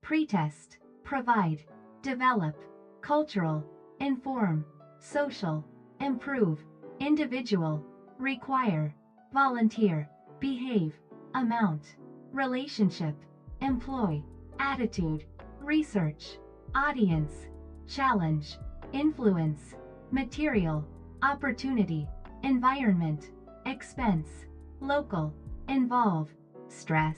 pretest, provide, develop, cultural, inform, social, improve, individual, require, volunteer, behave, amount, relationship, employ, attitude, research, audience, challenge, influence, material, opportunity, environment, expense, local, involve, stress,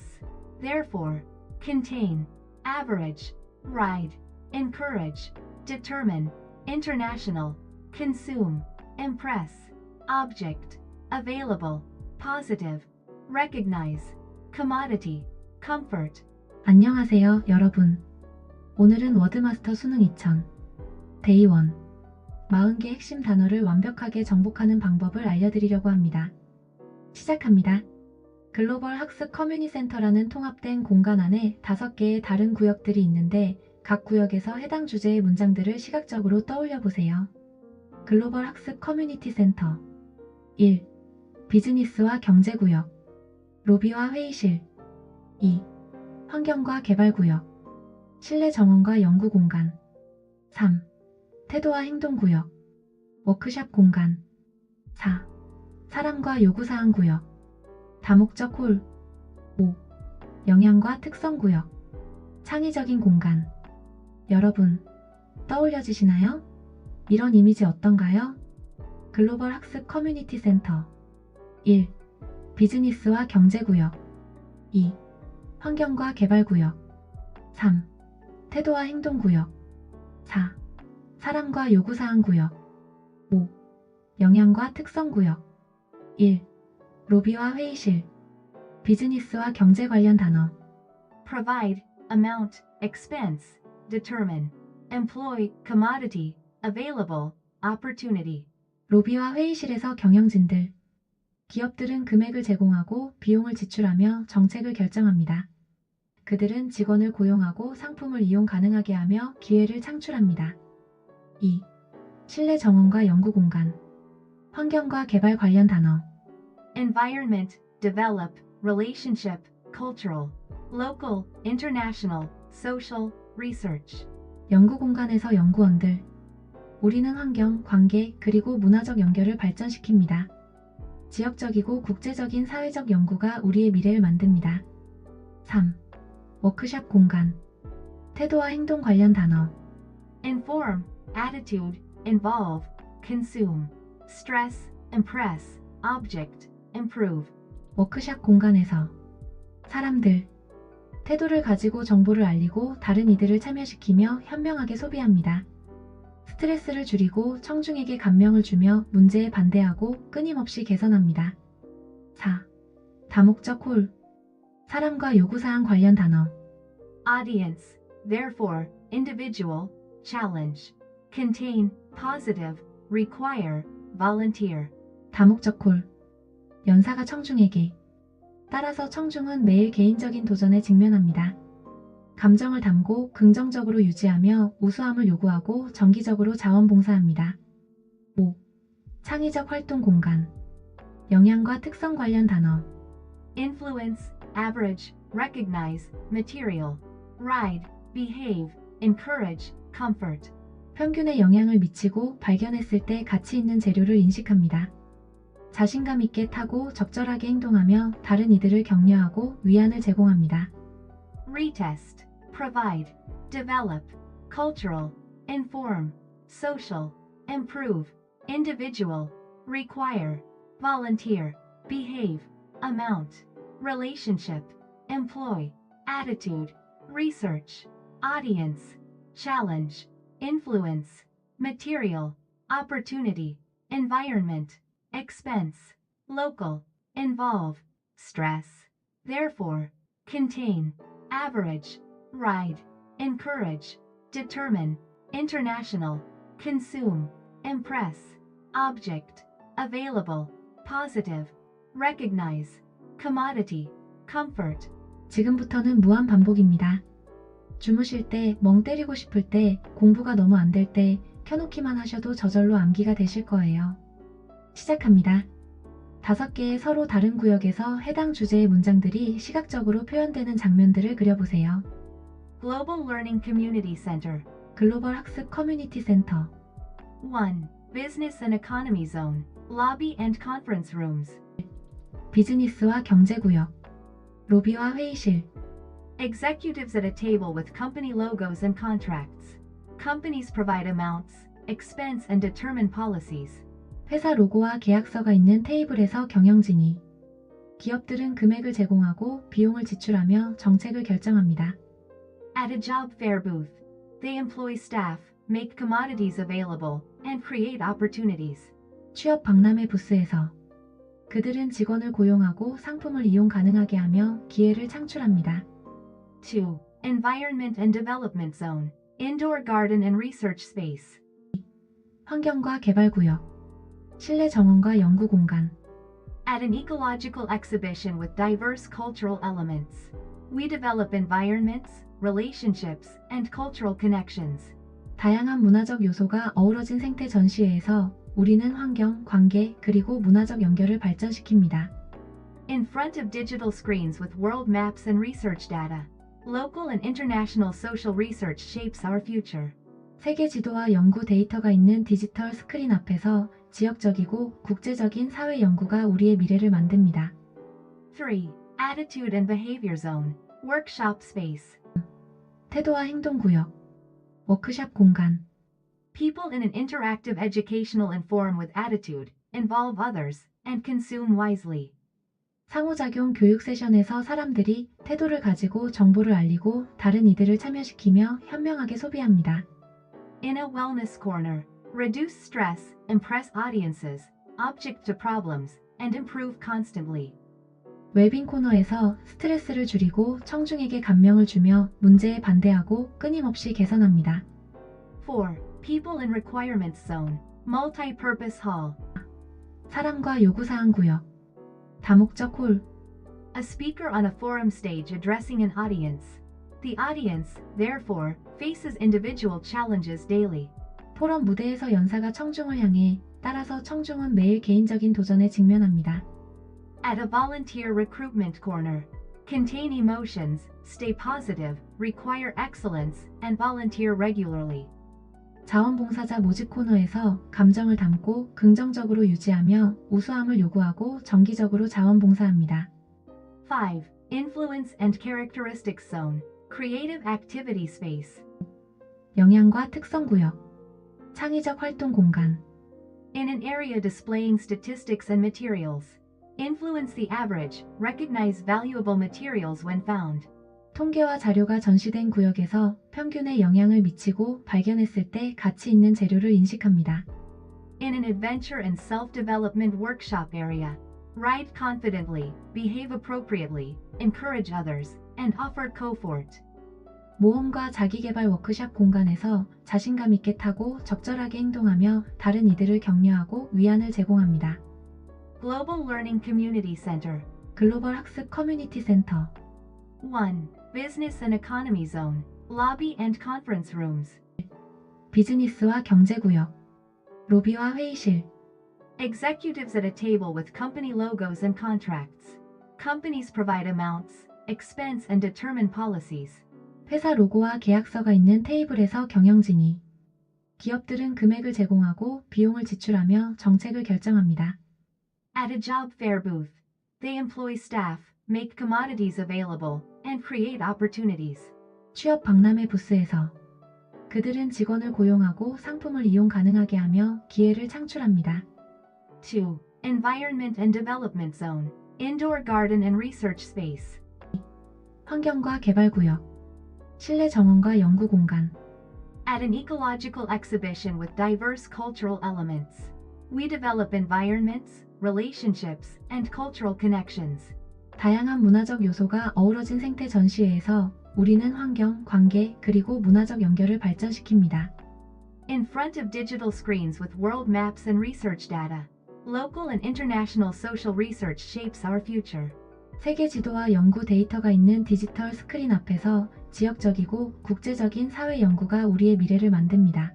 therefore, contain, average, ride, encourage, determine, international, consume, impress, object, available, positive, recognize, commodity, comfort. 안녕하세요, 여러분. 오늘은 워드마스터 수능 2000 데이 1 40개 핵심 단어를 완벽하게 정복하는 방법을 알려드리려고 합니다. 시작합니다. 글로벌 학습 커뮤니 센터라는 통합된 공간 안에 5개의 다른 구역들이 있는데 각 구역에서 해당 주제의 문장들을 시각적으로 떠올려 보세요. 글로벌 학습 커뮤니티 센터 1. 비즈니스와 경제구역 로비와 회의실 2. 환경과 개발구역 실내 정원과 연구공간 3. 태도와 행동구역 워크샵 공간 4. 사람과 요구사항 구역 다목적 홀 5. 영향과 특성구역 창의적인 공간 여러분, 떠올려지시나요? 이런 이미지 어떤가요? 글로벌 학습 커뮤니티 센터 1. 비즈니스와 경제구역 2. 환경과 개발구역 3. 태도와 행동구역 4. 사람과 요구사항 구역 5. 영향과 특성구역 1. 로비와 회의실 비즈니스와 경제 관련 단어 provide, amount, expense, determine, employ, commodity, available, opportunity. 로비와 회의실에서 경영진들 기업들은 금액을 제공하고 비용을 지출하며 정책을 결정합니다. 그들은 직원을 고용하고 상품을 이용 가능하게 하며 기회를 창출합니다. 2. 실내 정원과 연구공간 환경과 개발 관련 단어 environment, develop, relationship, cultural, local, international, social, research. 연구공간에서 연구원들 우리는 환경, 관계, 그리고 문화적 연결을 발전시킵니다. 지역적이고 국제적인 사회적 연구가 우리의 미래를 만듭니다. 3. 워크샵 공간 태도와 행동 관련 단어 inform, attitude, involve, consume, stress, impress, object, improve. 워크샵 공간에서 사람들 태도를 가지고 정보를 알리고 다른 이들을 참여시키며 현명하게 소비합니다. 스트레스를 줄이고 청중에게 감명을 주며 문제에 반대하고 끊임없이 개선합니다. 4. 다목적 홀 사람과 요구사항 관련 단어 audience, therefore, individual, challenge, contain, positive, require, volunteer. 다목적 홀 연사가 청중에게 따라서 청중은 매일 개인적인 도전에 직면합니다. 감정을 담고 긍정적으로 유지하며 우수함을 요구하고 정기적으로 자원봉사합니다. 5. 창의적 활동 공간 영향과 특성 관련 단어 influence, average, recognize, material, ride, behave, encourage, comfort. 평균에 영향을 미치고 발견했을 때 가치 있는 재료를 인식합니다. 자신감 있게 타고 적절하게 행동하며 다른 이들을 격려하고 위안을 제공합니다. retest, provide, develop, cultural, inform, social, improve, individual, require, volunteer, behave, amount, relationship, employ, attitude, research, audience, challenge, influence, material, opportunity, environment, expense, local, involve, stress, therefore, contain, average, ride, encourage, determine, international, consume, impress, object, available, positive, recognize, commodity, comfort. 지금부터는 무한 반복입니다. 주무실 때, 멍 때리고 싶을 때, 공부가 너무 안 될 때 켜놓기만 하셔도 저절로 암기가 되실 거예요. 시작합니다. 5개의 서로 다른 구역에서 해당 주제의 문장들이 시각적으로 표현되는 장면들을 그려보세요. Global Learning Community Center. 글로벌 학습 커뮤니티 센터. 1. Business and Economy Zone. Lobby and Conference Rooms. 비즈니스와 경제구역. 로비와 회의실. Executives at a table with company logos and contracts. Companies provide amounts, expense and determine policies. 회사 로고와 계약서가 있는 테이블에서 경영진이. 기업들은 금액을 제공하고 비용을 지출하며 정책을 결정합니다. At a job fair booth. They employ staff, make commodities available, and create opportunities. 취업 박람회 부스에서. 그들은 직원을 고용하고 상품을 이용 가능하게 하며 기회를 창출합니다. 2. Environment and Development Zone. Indoor Garden and Research Space. 환경과 개발구역. 실내 정원과 연구 공간. At an ecological exhibition with diverse cultural elements. We develop environments, relationships, and cultural connections. 다양한 문화적 요소가 어우러진 생태 전시회에서 우리는 환경, 관계, 그리고 문화적 연결을 발전시킵니다. In front of digital screens with world maps and research data. Local and international social research shapes our future. 세계 지도와 연구 데이터가 있는 디지털 스크린 앞에서 지역적이고 국제적인 사회 연구가 우리의 미래를 만듭니다. 3. Attitude and Behavior Zone. Workshop Space. 태도와 행동 구역. 워크샵 공간. People in an interactive educational and forum with attitude, involve others, and consume wisely. 상호작용 교육 세션에서 사람들이 태도를 가지고 정보를 알리고 다른 이들을 참여시키며 현명하게 소비합니다. In a wellness corner. Reduce stress, impress audiences, object to problems, and improve constantly. 웰빙 코너에서 스트레스를 줄이고 청중에게 감명을 주며 문제에 반대하고 끊임없이 개선합니다. 4. People in Requirements Zone. Multi-Purpose Hall. 사람과 요구사항 구역. 다목적 홀. A speaker on a forum stage addressing an audience. The audience, therefore, faces individual challenges daily. 포럼 무대에서 연사가 청중을 향해 따라서 청중은 매일 개인적인 도전에 직면합니다. At a volunteer recruitment corner. Contain emotions, stay positive, require excellence, and volunteer regularly. 자원봉사자 모집 코너에서 감정을 담고 긍정적으로 유지하며 우수함을 요구하고 정기적으로 자원봉사합니다. 5. Influence and Characteristics Zone. Creative Activity Space. 영향과 특성 구역. 창의적 활동 공간. In an area displaying statistics and materials. Influence the average, recognize valuable materials when found. 통계와 자료가 전시된 구역에서 평균에 영향을 미치고 발견했을 때 가치 있는 재료를 인식합니다. In an adventure and self-development workshop area. Ride confidently, behave appropriately, encourage others, and offer comfort. 모험과 자기개발 워크샵 공간에서 자신감 있게 타고 적절하게 행동하며 다른 이들을 격려하고 위안을 제공합니다. Global Learning Community Center. 글로벌 학습 커뮤니티 센터. 1. Business and Economy Zone. Lobby and Conference Rooms. 비즈니스와 경제구역. 로비와 회의실. Executives at a table with company logos and contracts. Companies provide amounts, expense and determine policies. 회사 로고와 계약서가 있는 테이블에서 경영진이. 기업들은 금액을 제공하고 비용을 지출하며 정책을 결정합니다. At a job fair booth. They employ staff, make commodities available, and create opportunities. 취업 박람회 부스에서. 그들은 직원을 고용하고 상품을 이용 가능하게 하며 기회를 창출합니다. 2. Environment and Development Zone. Indoor Garden and Research Space. 환경과 개발구역. 실내 정원과 연구 공간. At an ecological exhibition with diverse cultural elements. We develop environments, relationships, and cultural connections. 다양한 문화적 요소가 어우러진 생태 전시회에서 우리는 환경, 관계, 그리고 문화적 연결을 발전시킵니다. In front of digital screens with world maps and research data. Local and international social research shapes our future. 세계 지도와 연구 데이터가 있는 디지털 스크린 앞에서 지역적이고 국제적인 사회 연구가 우리의 미래를 만듭니다.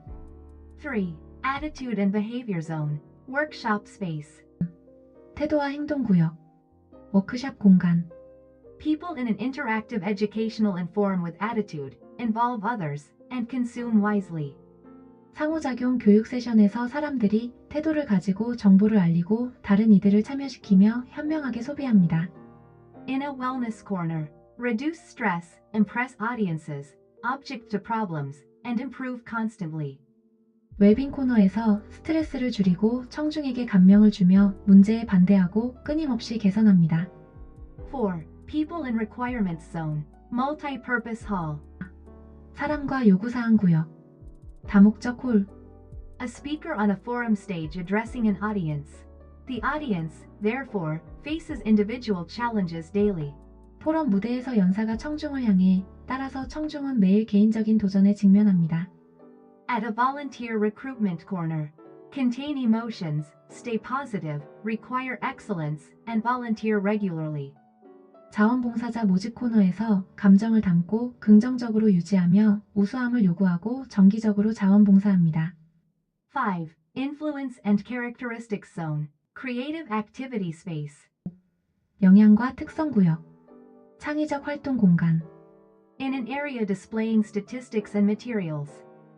3. Attitude and Behavior Zone. Workshop Space. 태도와 행동 구역. 워크샵 공간. People in an interactive educational and forum with attitude, involve others, and consume wisely. 상호작용 교육 세션에서 사람들이 태도를 가지고 정보를 알리고 다른 이들을 참여시키며 현명하게 소비합니다. In a wellness corner, reduce stress, impress audiences, object to problems, and improve constantly. 웰빙 코너에서 스트레스를 줄이고 청중에게 감명을 주며 문제에 반대하고 끊임없이 개선합니다. 4. People in Requirements Zone, Multi-Purpose Hall. 사람과 요구사항 구역, 다목적 홀, A speaker on a forum stage addressing an audience. The audience, therefore, faces individual challenges daily. 포럼 무대에서 연사가 청중을 향해 따라서 청중은 매일 개인적인 도전에 직면합니다. At a volunteer recruitment corner. Contain emotions, stay positive, require excellence, and volunteer regularly. 자원봉사자 모집 코너에서 감정을 담고 긍정적으로 유지하며 우수함을 요구하고 정기적으로 자원봉사합니다. 5. Influence and Characteristics Zone, Creative Activity Space. 영향과 특성 구역, 창의적 활동 공간, In an area displaying statistics and materials.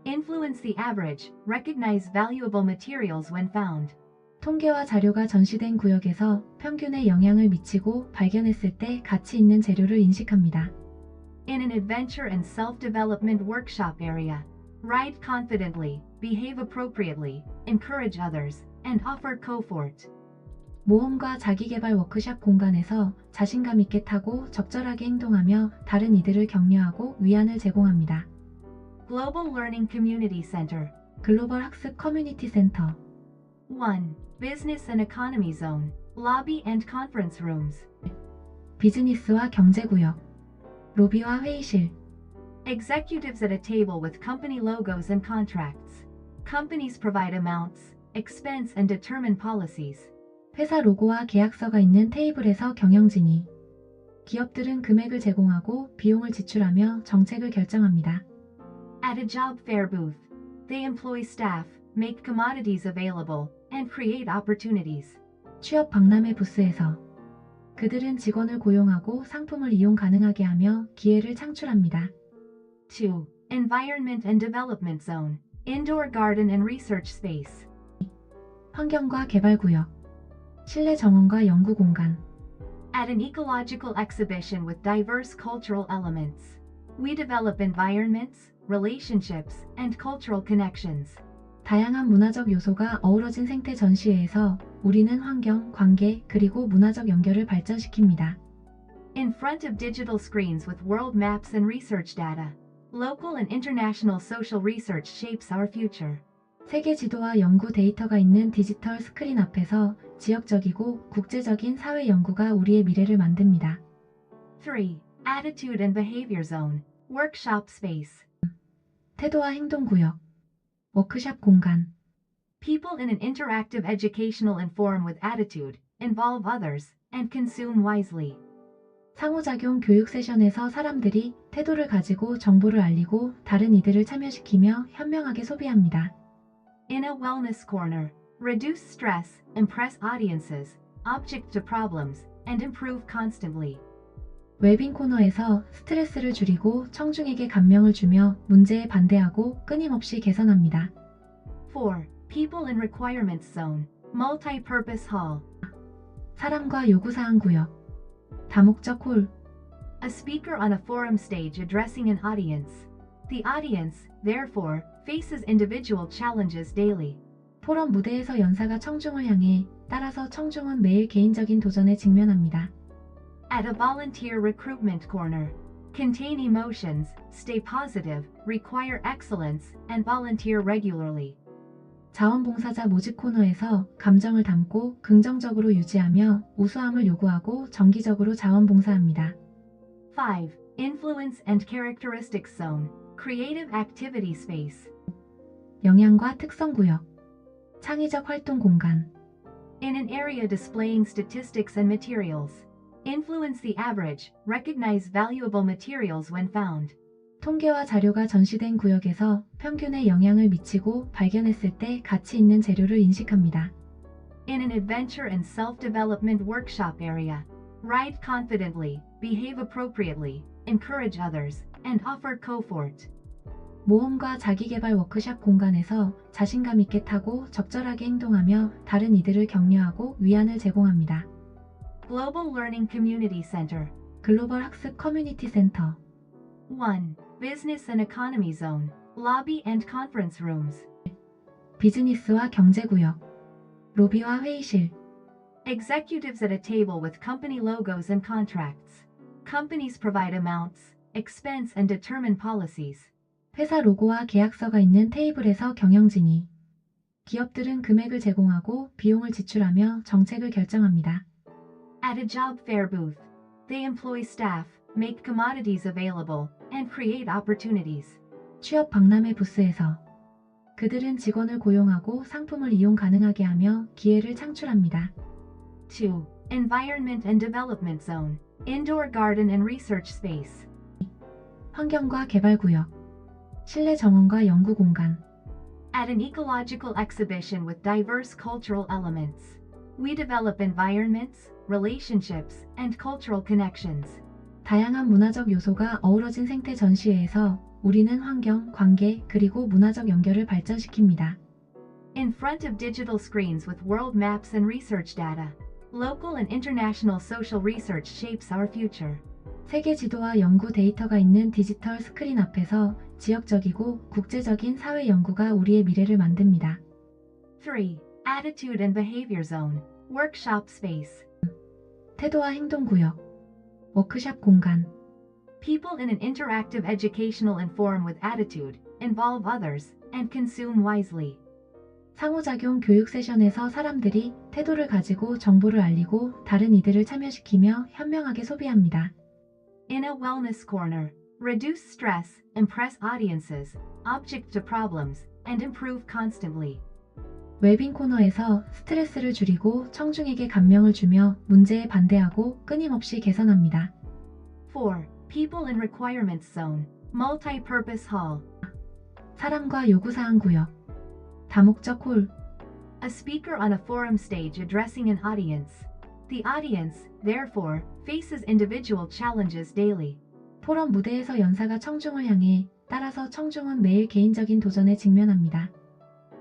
Influence the average, recognize valuable materials when found. 통계와 자료가 전시된 구역에서 평균에 영향을 미치고 발견했을 때 가치 있는 재료를 인식합니다. In an adventure and self-development workshop area. Ride confidently, behave appropriately, encourage others, and offer comfort. 모험과 자기개발 워크숍 공간에서 자신감 있게 타고 적절하게 행동하며 다른 이들을 격려하고 위안을 제공합니다. Global Learning Community Center. 글로벌 학습 커뮤니티 센터, 1. Business and Economy Zone, Lobby and Conference Rooms. 비즈니스와 경제구역, 로비와 회의실, Executives at a table with company logos and contracts. Companies provide amounts, expense and determine policies. 회사 로고와 계약서가 있는 테이블에서 경영진이, 기업들은 금액을 제공하고 비용을 지출하며 정책을 결정합니다. At a job fair booth. They employ staff, make commodities available, and create opportunities. 취업 박람회 부스에서 그들은 직원을 고용하고 상품을 이용 가능하게 하며 기회를 창출합니다. 2. Environment and Development Zone, Indoor Garden and Research Space. 환경과 개발 구역, 실내 정원과 연구 공간, At an ecological exhibition with diverse cultural elements. We develop environments, relationships, and cultural connections. 다양한 문화적 요소가 어우러진 생태 전시회에서 우리는 환경, 관계, 그리고 문화적 연결을 발전시킵니다. In front of digital screens with world maps and research data. Local and international social research shapes our future. 세계 지도와 연구 데이터가 있는 디지털 스크린 앞에서 지역적이고 국제적인 사회 연구가 우리의 미래를 만듭니다. 3. Attitude and Behavior Zone, Workshop Space. 태도와 행동 구역, 워크숍 공간, People in an interactive educational and forum with attitude, involve others, and consume wisely. 상호작용 교육 세션에서 사람들이 태도를 가지고 정보를 알리고 다른 이들을 참여시키며 현명하게 소비합니다. In a wellness corner. Reduce stress, impress audiences, object to problems, and improve constantly. 웰빙 코너에서 스트레스를 줄이고 청중에게 감명을 주며 문제에 반대하고 끊임없이 개선합니다. 4. People in Requirements Zone, Multi-Purpose Hall. 사람과 요구사항 구역, 다목적 홀, A speaker on a forum stage addressing an audience. The audience, therefore, faces individual challenges daily. 포럼 무대에서 연사가 청중을 향해 따라서 청중은 매일 개인적인 도전에 직면합니다. At a volunteer recruitment corner. Contain emotions, stay positive, require excellence, and volunteer regularly. 자원봉사자 모집 코너에서 감정을 담고 긍정적으로 유지하며 우수함을 요구하고 정기적으로 자원봉사합니다. 5. Influence and Characteristics Zone, Creative Activity Space. 영향과 특성 구역, 창의적 활동 공간, In an area displaying statistics and materials. Influence the average, recognize valuable materials when found. 통계와 자료가 전시된 구역에서 평균에 영향을 미치고 발견했을 때 가치 있는 재료를 인식합니다. In an adventure and self-development workshop area. Ride confidently, behave appropriately, encourage others, and offer comfort. 모험과 자기계발 워크샵 공간에서 자신감 있게 타고 적절하게 행동하며 다른 이들을 격려하고 위안을 제공합니다. Global Learning Community Center. 글로벌 학습 커뮤니티 센터. 1. Business and Economy Zone. Lobby and Conference Rooms. 비즈니스와 경제구역. 로비와 회의실. Executives at a table with company logos and contracts. Companies provide amounts, expense and determine policies. 회사 로고와 계약서가 있는 테이블에서 경영진이. 기업들은 금액을 제공하고 비용을 지출하며 정책을 결정합니다. At a job fair booth. They employ staff, make commodities available, and create opportunities. 취업 박람회 부스에서. 그들은 직원을 고용하고 상품을 이용 가능하게 하며 기회를 창출합니다. 2. Environment and Development Zone. Indoor garden and research space. 환경과 개발구역. 실내 정원과 연구 공간. At an ecological exhibition with diverse cultural elements. We develop environments, relationships, and cultural connections. 다양한 문화적 요소가 어우러진 생태 전시회에서 우리는 환경, 관계, 그리고 문화적 연결을 발전시킵니다. In front of digital screens with world maps and research data. Local and international social research shapes our future. 세계 지도와 연구 데이터가 있는 디지털 스크린 앞에서 지역적이고 국제적인 사회 연구가 우리의 미래를 만듭니다. 3. Attitude and Behavior Zone. Workshop space. 태도와 행동 구역. 워크샵 공간. People in an interactive educational and forum with attitude, involve others, and consume wisely. 상호작용 교육 세션에서 사람들이 태도를 가지고 정보를 알리고 다른 이들을 참여시키며 현명하게 소비합니다. In a wellness corner. Reduce stress, impress audiences, object to problems, and improve constantly. 웰빙 코너에서 스트레스를 줄이고 청중에게 감명을 주며 문제에 반대하고 끊임없이 개선합니다. 4. People and Requirements Zone. Multi-purpose hall. 사람과 요구사항 구역. 다목적 홀. A speaker on a forum stage addressing an audience. The audience, therefore, faces individual challenges daily. 포럼 무대에서 연사가 청중을 향해 따라서 청중은 매일 개인적인 도전에 직면합니다.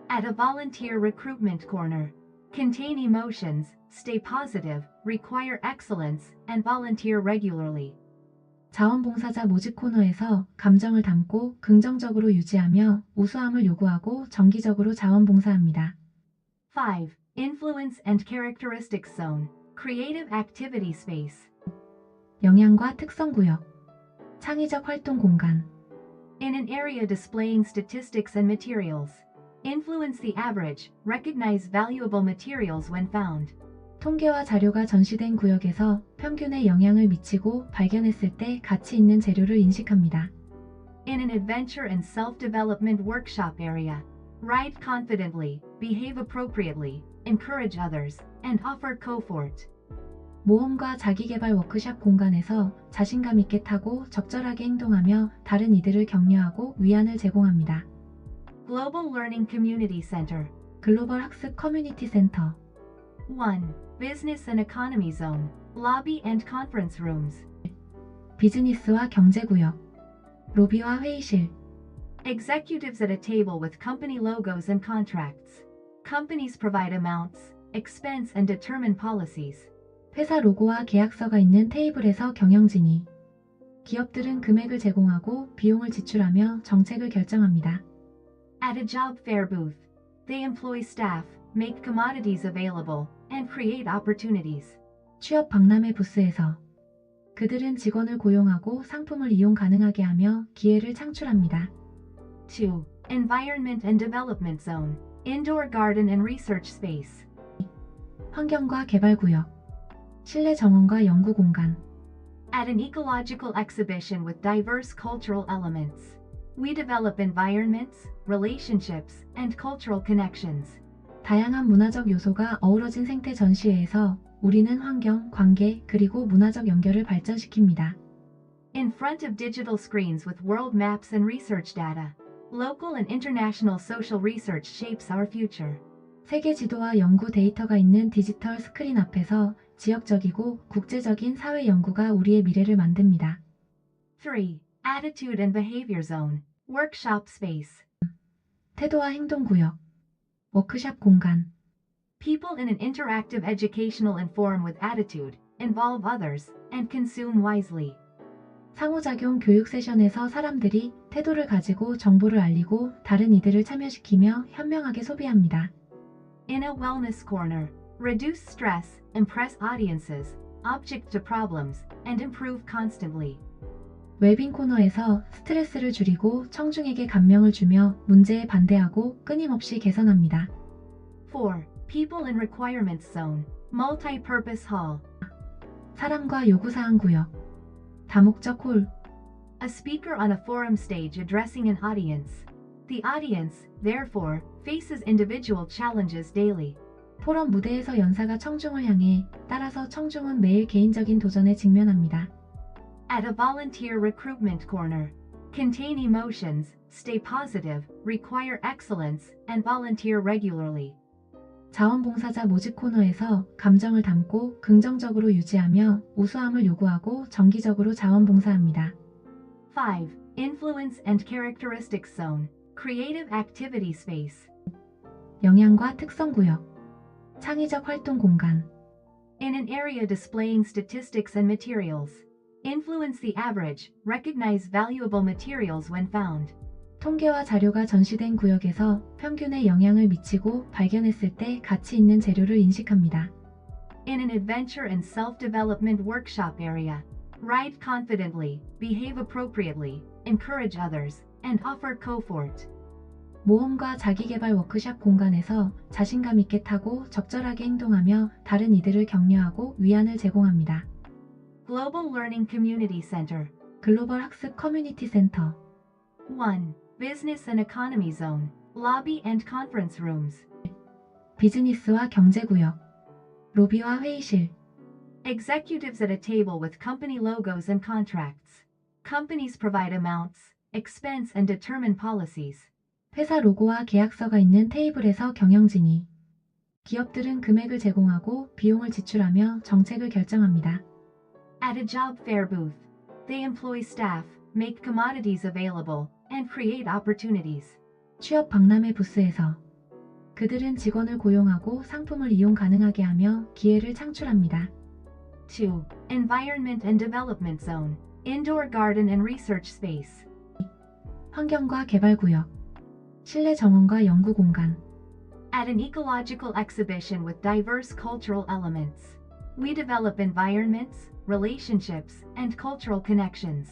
At a volunteer recruitment corner. Contain emotions, stay positive, require excellence, and volunteer regularly. 자원봉사자 모집 코너에서 감정을 담고 긍정적으로 유지하며 우수함을 요구하고 정기적으로 자원봉사합니다. 5. Influence and Characteristics Zone. Creative Activity Space. 영향과 특성 구역. 창의적 활동 공간. In an area displaying statistics and materials. Influence the average, recognize valuable materials when found. 통계와 자료가 전시된 구역에서 평균에 영향을 미치고 발견했을 때 가치 있는 재료를 인식합니다. In an adventure and self-development workshop area. Ride confidently, behave appropriately, encourage others, and offer comfort. 모험과 자기계발 워크샵 공간에서 자신감 있게 타고 적절하게 행동하며 다른 이들을 격려하고 위안을 제공합니다. Global Learning Community Center. 글로벌 학습 커뮤니티 센터. 1. Business and Economy Zone. Lobby and Conference Rooms. 비즈니스와 경제구역. 로비와 회의실. Executives at a table with company logos and contracts. Companies provide amounts, expense and determine policies. 회사 로고와 계약서가 있는 테이블에서 경영진이. 기업들은 금액을 제공하고 비용을 지출하며 정책을 결정합니다. At a job fair booth. They employ staff, make commodities available, and create opportunities. 취업 박람회 부스에서. 그들은 직원을 고용하고 상품을 이용 가능하게 하며 기회를 창출합니다. 2. Environment and Development Zone. Indoor garden and research space. 환경과 개발구역. 실내 정원과 연구 공간. At an ecological exhibition with diverse cultural elements. We develop environments, relationships, and cultural connections. 다양한 문화적 요소가 어우러진 생태 전시회에서 우리는 환경, 관계, 그리고 문화적 연결을 발전시킵니다. In front of digital screens with world maps and research data. Local and international social research shapes our future. 세계 지도와 연구 데이터가 있는 디지털 스크린 앞에서 지역적이고 국제적인 사회 연구가 우리의 미래를 만듭니다. 3. Attitude and Behavior Zone, Workshop Space. 태도와 행동 구역, 워크샵 공간, People in an interactive educational and forum with attitude, involve others, and consume wisely. 상호작용 교육 세션에서 사람들이 태도를 가지고 정보를 알리고 다른 이들을 참여시키며 현명하게 소비합니다. In a wellness corner, reduce stress, impress audiences, object to problems, and improve constantly. 웰빙 코너에서 스트레스를 줄이고 청중에게 감명을 주며 문제에 반대하고 끊임없이 개선합니다. 4. People in Requirements Zone, Multi-Purpose Hall. 사람과 요구사항 구역, 다목적 홀, A speaker on a forum stage addressing an audience. The audience, therefore, faces individual challenges daily. 포럼 무대에서 연사가 청중을 향해 따라서 청중은 매일 개인적인 도전에 직면합니다. At a volunteer recruitment corner. Contain emotions, stay positive, require excellence, and volunteer regularly. 자원봉사자 모집 코너에서 감정을 담고 긍정적으로 유지하며 우수함을 요구하고 정기적으로 자원봉사합니다. 5. Influence and Characteristics Zone, Creative Activity Space. 영향과 특성 구역, 창의적 활동 공간, In an area displaying statistics and materials. Influence the average, recognize valuable materials when found. 통계와 자료가 전시된 구역에서 평균에 영향을 미치고 발견했을 때 가치 있는 재료를 인식합니다. In an adventure and self-development workshop area. Ride confidently, behave appropriately, encourage others, and offer comfort. 모험과 자기개발 워크샵 공간에서 자신감 있게 타고 적절하게 행동하며 다른 이들을 격려하고 위안을 제공합니다. Global Learning Community Center. 글로벌 학습 커뮤니티 센터, 1. Business and Economy Zone, Lobby and Conference Rooms. 비즈니스와 경제구역, 로비와 회의실, Executives at a table with company logos and contracts. Companies provide amounts, expense and determine policies. 회사 로고와 계약서가 있는 테이블에서 경영진이, 기업들은 금액을 제공하고 비용을 지출하며 정책을 결정합니다. At a job fair booth. They employ staff, make commodities available, and create opportunities. 취업 박람회 부스에서 그들은 직원을 고용하고 상품을 이용 가능하게 하며 기회를 창출합니다. 2. Environment and Development Zone, Indoor Garden and Research Space. 환경과 개발 구역, 실내 정원과 연구 공간, At an ecological exhibition with diverse cultural elements. We develop environments, relationships, and cultural connections.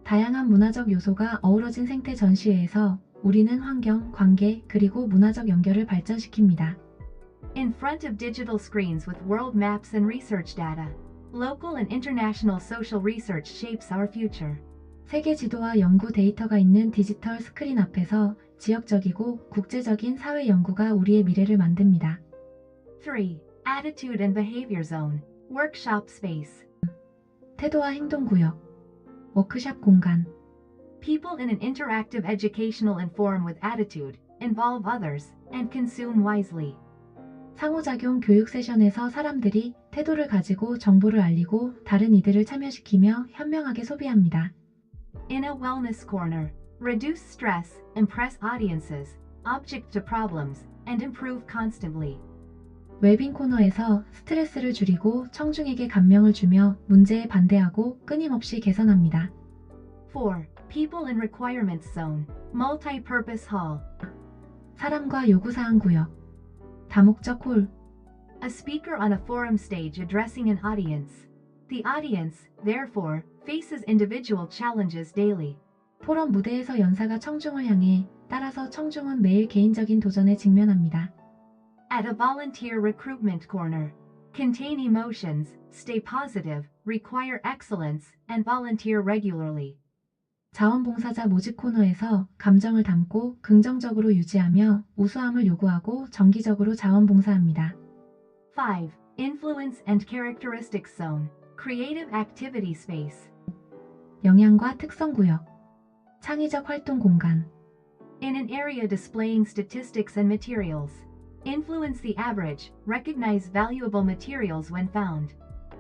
다양한 문화적 요소가 어우러진 생태 전시회에서 우리는 환경, 관계, 그리고 문화적 연결을 발전시킵니다. In front of digital screens with world maps and research data. Local and international social research shapes our future. 세계 지도와 연구 데이터가 있는 디지털 스크린 앞에서 지역적이고 국제적인 사회 연구가 우리의 미래를 만듭니다. 3. Attitude and Behavior Zone, Workshop Space. 태도와 행동 구역, 워크샵 공간, People in an interactive educational and forum with attitude, involve others, and consume wisely. 상호작용 교육 세션에서 사람들이 태도를 가지고 정보를 알리고 다른 이들을 참여시키며 현명하게 소비합니다. In a wellness corner. Reduce stress, impress audiences, object to problems, and improve constantly. 웰빙 코너에서 스트레스를 줄이고 청중에게 감명을 주며 문제에 반대하고 끊임없이 개선합니다. 4. People in Requirements Zone, Multi-Purpose Hall. 사람과 요구사항 구역, 다목적 홀, A speaker on a forum stage addressing an audience. The audience, therefore, faces individual challenges daily. 포럼 무대에서 연사가 청중을 향해 따라서 청중은 매일 개인적인 도전에 직면합니다. At a volunteer recruitment corner. Contain emotions, stay positive, require excellence, and volunteer regularly. 자원봉사자 모집 코너에서 감정을 담고 긍정적으로 유지하며 우수함을 요구하고 정기적으로 자원봉사합니다. 5. Influence and Characteristics Zone, Creative Activity Space. 영향과 특성 구역, 창의적 활동 공간, In an area displaying statistics and materials. Influence the average, recognize valuable materials when found.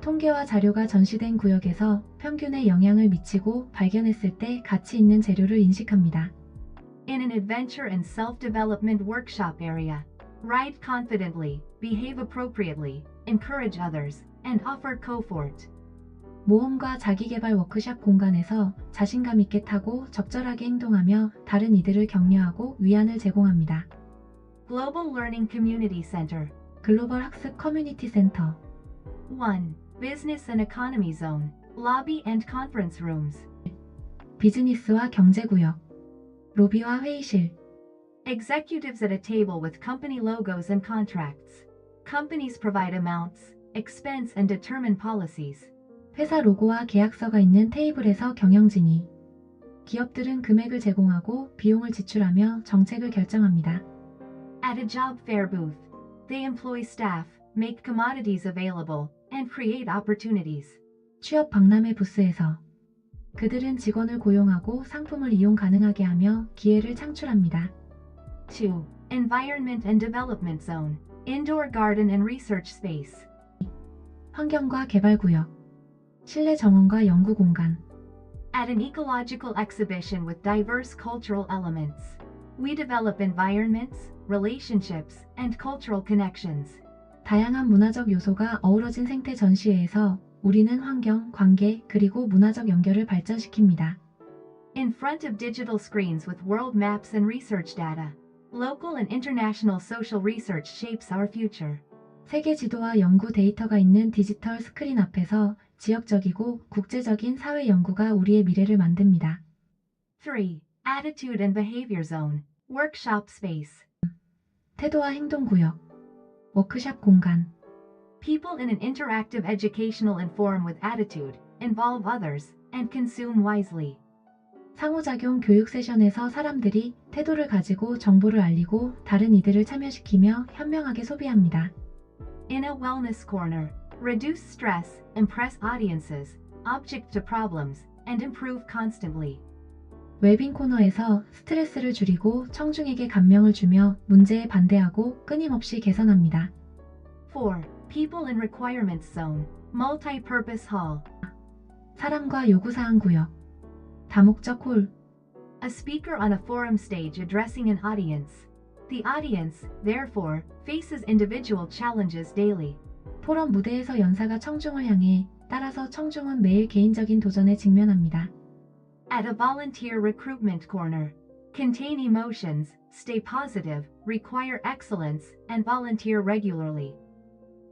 통계와 자료가 전시된 구역에서 평균에 영향을 미치고 발견했을 때 가치 있는 재료를 인식합니다. In an adventure and self-development workshop area. Ride confidently, behave appropriately, encourage others, and offer comfort. 모험과 자기개발 워크샵 공간에서 자신감 있게 타고 적절하게 행동하며 다른 이들을 격려하고 위안을 제공합니다. Global Learning Community Center. 글로벌 학습 커뮤니티 센터 1. Business and Economy Zone. Lobby and Conference Rooms. 비즈니스와 경제구역 로비와 회의실 Executives at a table with company logos and contracts. Companies provide amounts, expense and determine policies. 회사 로고와 계약서가 있는 테이블에서 경영진이 기업들은 금액을 제공하고 비용을 지출하며 정책을 결정합니다. At a job fair booth. They employ staff, make commodities available, and create opportunities. 취업 박람회 부스에서 그들은 직원을 고용하고 상품을 이용 가능하게 하며 기회를 창출합니다. 2. Environment and Development Zone. Indoor garden and research space. 환경과 개발구역 실내 정원과 연구 공간 At an ecological exhibition with diverse cultural elements. We develop environments, relationships, and cultural connections. 다양한 문화적 요소가 어우러진 생태 전시회에서 우리는 환경, 관계, 그리고 문화적 연결을 발전시킵니다. In front of digital screens with world maps and research data. Local and international social research shapes our future. 세계 지도와 연구 데이터가 있는 디지털 스크린 앞에서 지역적이고 국제적인 사회 연구가 우리의 미래를 만듭니다. 3. Attitude and Behavior Zone. Workshop space. 태도와 행동 구역 워크샵 공간 People in an interactive educational and forum with attitude, involve others, and consume wisely. 상호작용 교육 세션에서 사람들이 태도를 가지고 정보를 알리고 다른 이들을 참여시키며 현명하게 소비합니다. In a wellness corner. Reduce stress, impress audiences, object to problems, and improve constantly. 웰빙 코너에서 스트레스를 줄이고 청중에게 감명을 주며 문제에 반대하고 끊임없이 개선합니다. 4. People and Requirements Zone. Multi-purpose hall. 사람과 요구사항 구역 다목적 홀 A speaker on a forum stage addressing an audience. The audience, therefore, faces individual challenges daily. 포럼 무대에서 연사가 청중을 향해 따라서 청중은 매일 개인적인 도전에 직면합니다. At a volunteer recruitment corner. Contain emotions, stay positive, require excellence, and volunteer regularly.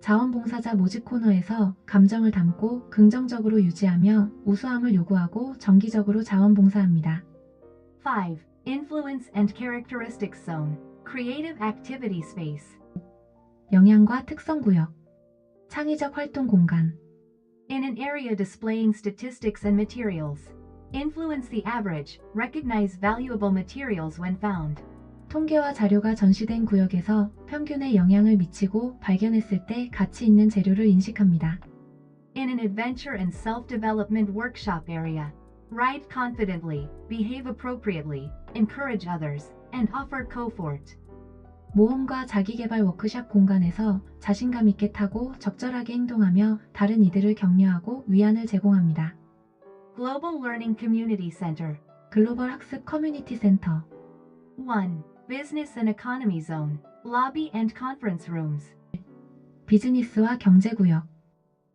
자원봉사자 모집 코너에서 감정을 담고 긍정적으로 유지하며 우수함을 요구하고 정기적으로 자원봉사합니다. 5. Influence and Characteristics Zone. Creative Activity Space. 영향과 특성 구역 창의적 활동 공간 In an area displaying statistics and materials. Influence the average, recognize valuable materials when found. 통계와 자료가 전시된 구역에서 평균에 영향을 미치고 발견했을 때 가치 있는 재료를 인식합니다. In an adventure and self-development workshop area. Ride confidently, behave appropriately, encourage others, and offer comfort. 모험과 자기개발 워크샵 공간에서 자신감 있게 타고 적절하게 행동하며 다른 이들을 격려하고 위안을 제공합니다. Global Learning Community Center. 글로벌 학습 커뮤니티 센터 1. Business and Economy Zone. Lobby and Conference Rooms. 비즈니스와 경제구역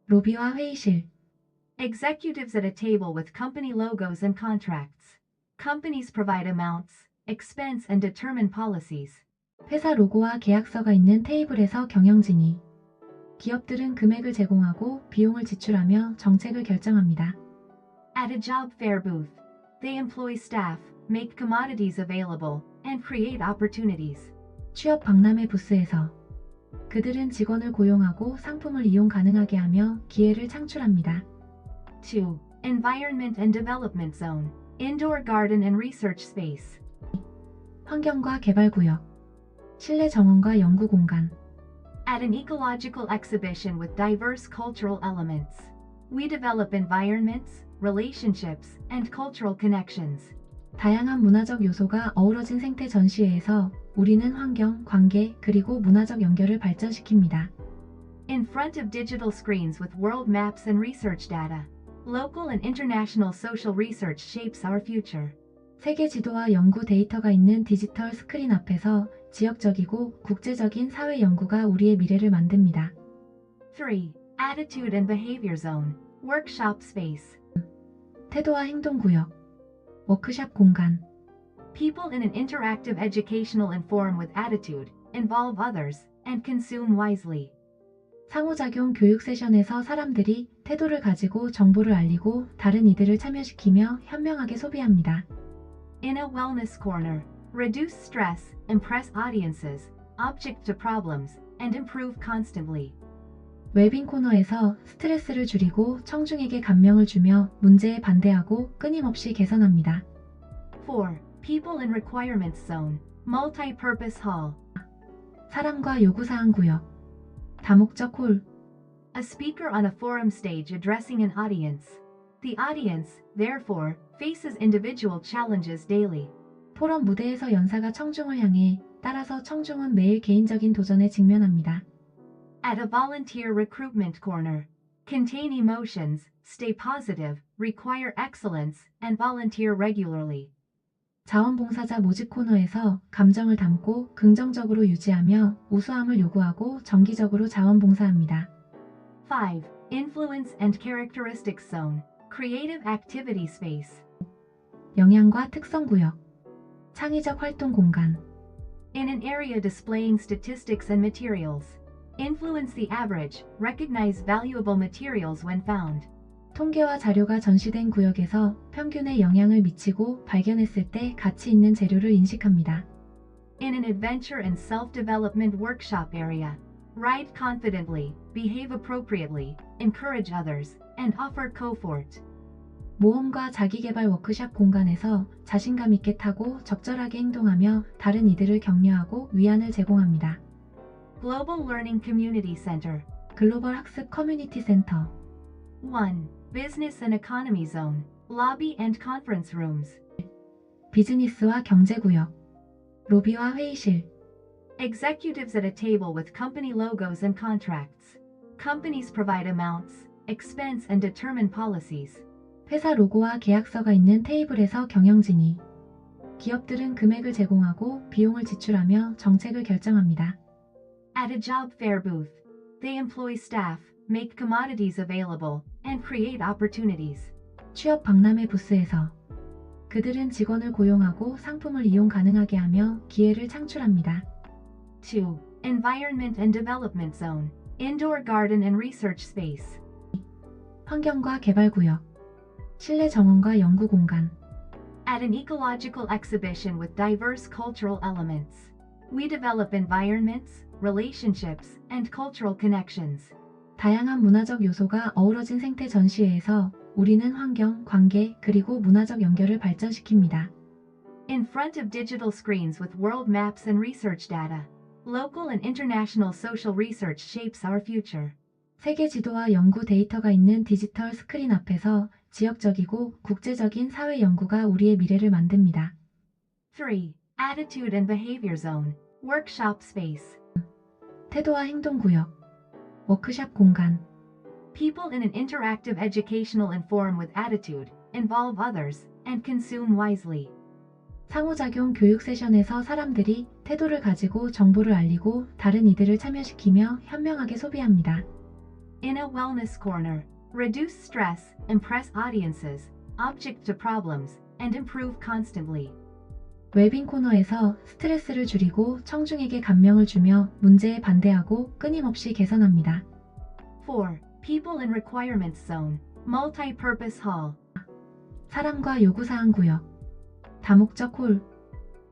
로비와 회의실 Executives at a table with company logos and contracts. Companies provide amounts, expense and determine policies. 회사 로고와 계약서가 있는 테이블에서 경영진이 기업들은 금액을 제공하고 비용을 지출하며 정책을 결정합니다. At a job fair booth. They employ staff, make commodities available, and create opportunities. 취업 박람회 부스에서 그들은 직원을 고용하고 상품을 이용 가능하게 하며 기회를 창출합니다. 2. Environment and Development Zone. Indoor garden and research space. 환경과 개발구역 실내 정원과 연구 공간 At an ecological exhibition with diverse cultural elements. We develop environments, relationships, and cultural connections. 다양한 문화적 요소가 어우러진 생태 전시회에서 우리는 환경, 관계, 그리고 문화적 연결을 발전시킵니다. In front of digital screens with world maps and research data. Local and international social research shapes our future. 세계 지도와 연구 데이터가 있는 디지털 스크린 앞에서 지역적이고 국제적인 사회 연구가 우리의 미래를 만듭니다. 3. Attitude and Behavior Zone. Workshop Space. 태도와 행동 구역. 워크샵 공간. People in an interactive educational and forum with attitude, involve others, and consume wisely. 상호작용 교육 세션에서 사람들이 태도를 가지고 정보를 알리고 다른 이들을 참여시키며 현명하게 소비합니다. In a wellness corner, reduce stress, impress audiences, object to problems, and improve constantly. 웰빙 코너에서 스트레스를 줄이고 청중에게 감명을 주며 문제에 반대하고 끊임없이 개선합니다. 4. People in Requirements Zone. Multi-Purpose Hall. 사람과 요구사항 구역. 다목적 홀. A speaker on a forum stage addressing an audience. The audience, therefore, faces individual challenges daily. 포럼 무대에서 연사가 청중을 향해 따라서 청중은 매일 개인적인 도전에 직면합니다. At a volunteer recruitment corner. Contain emotions, stay positive, require excellence, and volunteer regularly. 자원봉사자 모집 코너에서 감정을 담고 긍정적으로 유지하며 우수함을 요구하고 정기적으로 자원봉사합니다. 5. Influence and Characteristics Zone. Creative Activity Space. 영향과 특성 구역. 창의적 활동 공간. In an area displaying statistics and materials. Influence the average, recognize valuable materials when found. 통계와 자료가 전시된 구역에서 평균에 영향을 미치고 발견했을 때 가치 있는 재료를 인식합니다. In an adventure and self-development workshop area. Ride confidently, behave appropriately, encourage others, and offer comfort. 모험과 자기개발 워크샵 공간에서 자신감 있게 타고 적절하게 행동하며 다른 이들을 격려하고 위안을 제공합니다. Global Learning Community Center. 글로벌 학습 커뮤니티 센터. 1. Business and Economy Zone. Lobby and Conference Rooms. 비즈니스와 경제구역. 로비와 회의실. Executives at a table with company logos and contracts. Companies provide amounts, expense and determine policies. 회사 로고와 계약서가 있는 테이블에서 경영진이. 기업들은 금액을 제공하고 비용을 지출하며 정책을 결정합니다. At a job fair booth. They employ staff, make commodities available, and create opportunities. 취업 박람회 부스에서 그들은 직원을 고용하고 상품을 이용 가능하게 하며 기회를 창출합니다. 2. Environment and Development Zone. Indoor Garden and Research Space. 환경과 개발 구역. 실내 정원과 연구 공간. At an ecological exhibition with diverse cultural elements. We develop environments, relationships, and cultural connections. 다양한 문화적 요소가 어우러진 생태 전시회에서 우리는 환경, 관계, 그리고 문화적 연결을 발전시킵니다. In front of digital screens with world maps and research data. Local and international social research shapes our future. 세계 지도와 연구 데이터가 있는 디지털 스크린 앞에서 지역적이고 국제적인 사회 연구가 우리의 미래를 만듭니다. 3. Attitude and Behavior Zone. Workshop Space. 태도와 행동 구역. 워크샵 공간. People in an interactive educational and forum with attitude, involve others, and consume wisely. 상호작용 교육 세션에서 사람들이 태도를 가지고 정보를 알리고 다른 이들을 참여시키며 현명하게 소비합니다. In a wellness corner. Reduce stress, impress audiences, object to problems, and improve constantly. 웰빙 코너에서 스트레스를 줄이고 청중에게 감명을 주며 문제에 반대하고 끊임없이 개선합니다. 4. People in Requirements Zone. Multi-Purpose Hall. 사람과 요구사항 구역. 다목적 홀.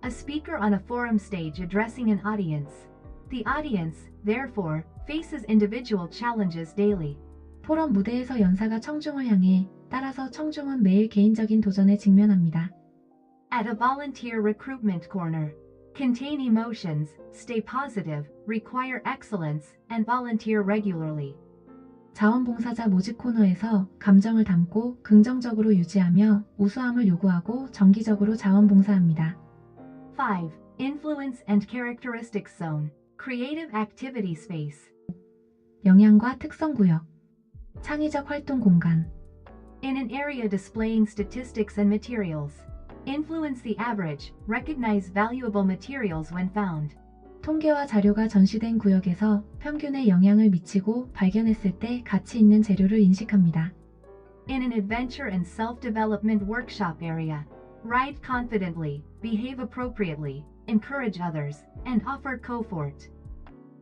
A speaker on a forum stage addressing an audience. The audience, therefore, faces individual challenges daily. 포럼 무대에서 연사가 청중을 향해 따라서 청중은 매일 개인적인 도전에 직면합니다. At a volunteer recruitment corner. Contain emotions, stay positive, require excellence, and volunteer regularly. 자원봉사자 모집 코너에서 감정을 담고 긍정적으로 유지하며 우수함을 요구하고 정기적으로 자원봉사합니다. 5. Influence and Characteristics Zone. Creative Activity Space. 영양과 특성 구역, 창의적 활동 공간, In an area displaying statistics and materials. Influence the average, recognize valuable materials when found. 통계와 자료가 전시된 구역에서 평균에 영향을 미치고 발견했을 때 가치 있는 재료를 인식합니다. In an adventure and self-development workshop area. Ride confidently, behave appropriately, encourage others, and offer comfort.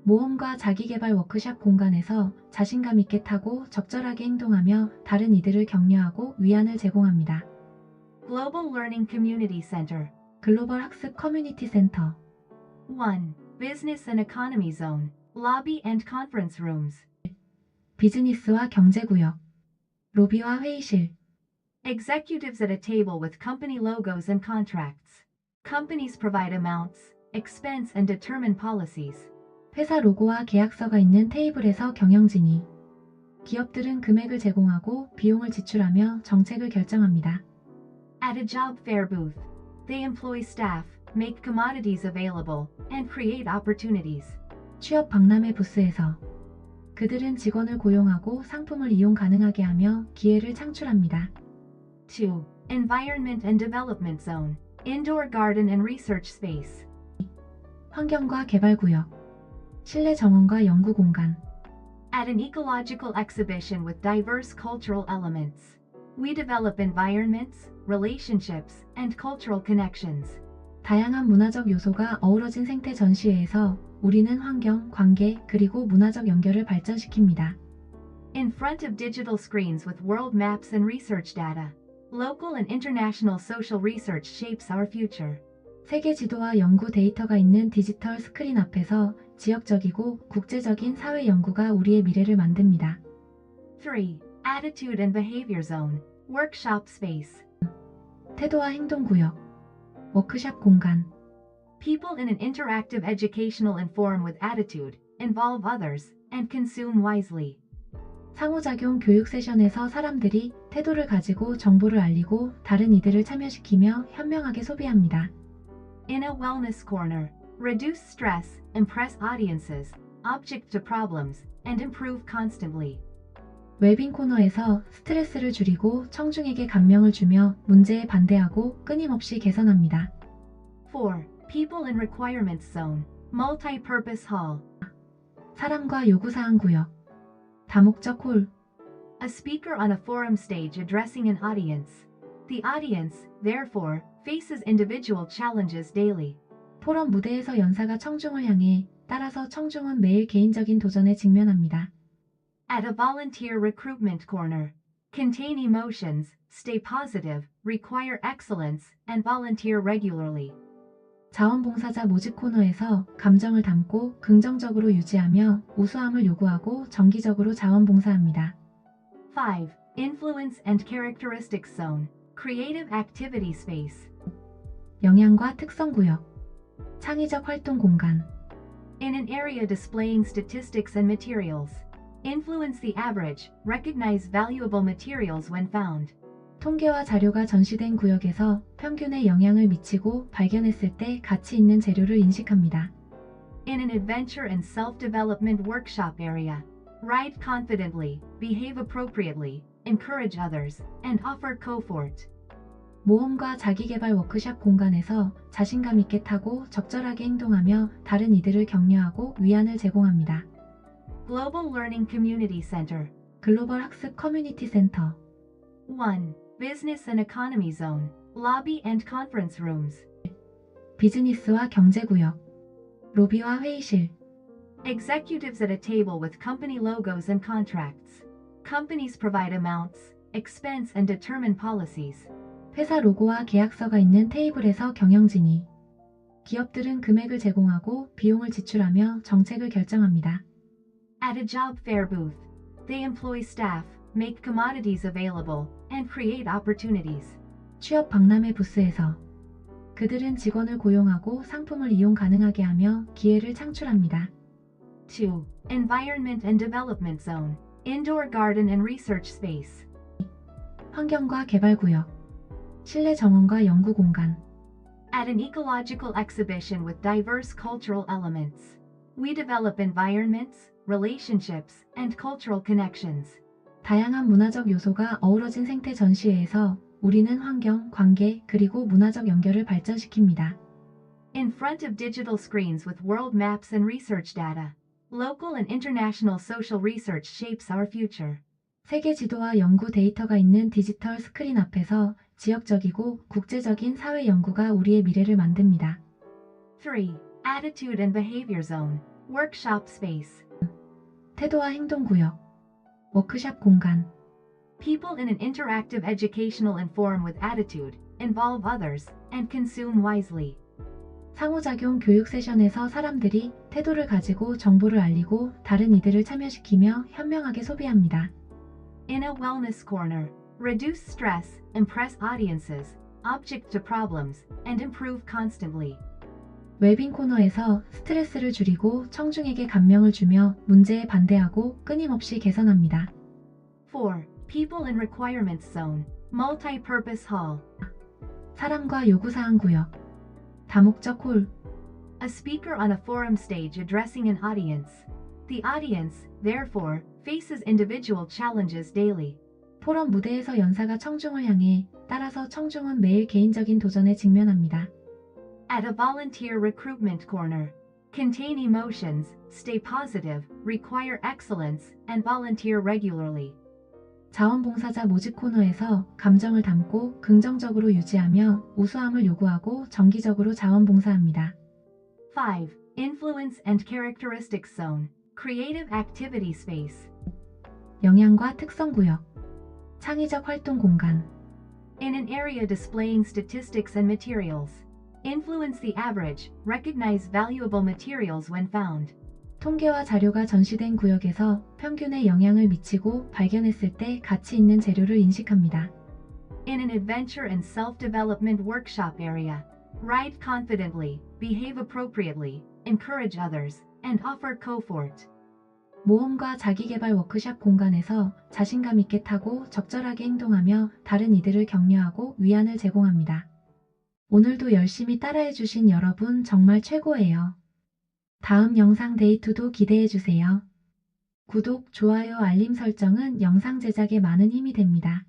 모험과 자기개발 워크샵 공간에서 자신감 있게 타고 적절하게 행동하며 다른 이들을 격려하고 위안을 제공합니다. Global Learning Community Center. 글로벌 학습 커뮤니티 센터, 1. Business and Economy Zone. Lobby and Conference Rooms. 비즈니스와 경제구역, 로비와 회의실, Executives at a table with company logos and contracts. Companies provide amounts, expense and determine policies. 회사 로고와 계약서가 있는 테이블에서 경영진이, 기업들은 금액을 제공하고 비용을 지출하며 정책을 결정합니다. At a job fair booth. They employ staff, make commodities available, and create opportunities. 취업 박람회 부스에서 그들은 직원을 고용하고 상품을 이용 가능하게 하며 기회를 창출합니다. 2. Environment and Development Zone. Indoor garden and research space. 환경과 개발구역, 실내 정원과 연구 공간, At an ecological exhibition with diverse cultural elements. We develop environments, relationships, and cultural connections. 다양한 문화적 요소가 어우러진 생태 전시회에서 우리는 환경, 관계, 그리고 문화적 연결을 발전시킵니다. In front of digital screens with world maps and research data. Local and international social research shapes our future. 세계 지도와 연구 데이터가 있는 디지털 스크린 앞에서 지역적이고 국제적인 사회 연구가 우리의 미래를 만듭니다. 3. Attitude and Behavior Zone. Workshop space. 태도와 행동 구역, 워크샵 공간, People in an interactive educational and forum with attitude, involve others, and consume wisely. 상호작용 교육 세션에서 사람들이 태도를 가지고 정보를 알리고 다른 이들을 참여시키며 현명하게 소비합니다. In a wellness corner. Reduce stress, impress audiences, object to problems, and improve constantly. 웰빙 코너에서 스트레스를 줄이고 청중에게 감명을 주며 문제에 반대하고 끊임없이 개선합니다. 4. People and Requirements Zone. Multi-purpose hall. 사람과 요구사항 구역, 다목적 홀, A speaker on a forum stage addressing an audience. The audience, therefore, faces individual challenges daily. 포럼 무대에서 연사가 청중을 향해 따라서 청중은 매일 개인적인 도전에 직면합니다. At a volunteer recruitment corner. Contain emotions, stay positive, require excellence, and volunteer regularly. 자원봉사자 모집 코너에서 감정을 담고 긍정적으로 유지하며 우수함을 요구하고 정기적으로 자원봉사합니다. 5. Influence and Characteristics Zone. Creative Activity Space. 영양과 특성 구역, 창의적 활동 공간, In an area displaying statistics and materials. Influence the average, recognize valuable materials when found. 통계와 자료가 전시된 구역에서 평균에 영향을 미치고 발견했을 때 가치 있는 재료를 인식합니다. In an adventure and self-development workshop area. Ride confidently, behave appropriately, encourage others, and offer comfort. 모험과 자기개발 워크샵 공간에서 자신감 있게 타고 적절하게 행동하며 다른 이들을 격려하고 위안을 제공합니다. Global Learning Community Center. 글로벌 학습 커뮤니티 센터, 1. Business and Economy Zone. Lobby and Conference Rooms. 비즈니스와 경제구역, 로비와 회의실, Executives at a table with company logos and contracts. Companies provide amounts, expense and determine policies. 회사 로고와 계약서가 있는 테이블에서 경영진이, 기업들은 금액을 제공하고 비용을 지출하며 정책을 결정합니다. At a job fair booth. They employ staff, make commodities available, and create opportunities. 취업 박람회 부스에서 그들은 직원을 고용하고 상품을 이용 가능하게 하며 기회를 창출합니다. 2. Environment and Development Zone. Indoor garden and research space. 환경과 개발구역, 실내 정원과 연구 공간, At an ecological exhibition with diverse cultural elements. We develop environments, relationships, and cultural connections. 다양한 문화적 요소가 어우러진 생태 전시회에서 우리는 환경, 관계, 그리고 문화적 연결을 발전시킵니다. In front of digital screens with world maps and research data, local and international social research shapes our future. 세계 지도와 연구 데이터가 있는 디지털 스크린 앞에서 지역적이고 국제적인 사회 연구가 우리의 미래를 만듭니다. 3. Attitude and Behavior Zone, Workshop Space. 태도와 행동 구역, 워크샵 공간. People in an interactive educational and forum with attitude, involve others, and consume wisely. 상호작용 교육 세션에서 사람들이 태도를 가지고 정보를 알리고 다른 이들을 참여시키며 현명하게 소비합니다. In a wellness corner, reduce stress, impress audiences, object to problems, and improve constantly. 웰빙 코너에서 스트레스를 줄이고 청중에게 감명을 주며 문제에 반대하고 끊임없이 개선합니다. 4. People in Requirements Zone, Multi-Purpose Hall. 사람과 요구사항 구역, 다목적 홀. A speaker on a forum stage addressing an audience. The audience, therefore, faces individual challenges daily. 포럼 무대에서 연사가 청중을 향해 따라서 청중은 매일 개인적인 도전에 직면합니다. At a volunteer recruitment corner. Contain emotions, stay positive, require excellence, and volunteer regularly. 자원봉사자 모집 코너에서 감정을 담고 긍정적으로 유지하며 우수함을 요구하고 정기적으로 자원봉사합니다. 5. Influence and Characteristics Zone, Creative Activity Space. 영향과 특성 구역, 창의적 활동 공간. In an area displaying statistics and materials. Influence the average, recognize valuable materials when found. 통계와 자료가 전시된 구역에서 평균에 영향을 미치고 발견했을 때 가치 있는 재료를 인식합니다. In an adventure and self-development workshop area. Ride confidently, behave appropriately, encourage others, and offer comfort. 모험과 자기개발 워크샵 공간에서 자신감 있게 타고 적절하게 행동하며 다른 이들을 격려하고 위안을 제공합니다. 오늘도 열심히 따라해주신 여러분 정말 최고예요. 다음 영상 데이2도 기대해주세요. 구독, 좋아요, 알림 설정은 영상 제작에 많은 힘이 됩니다.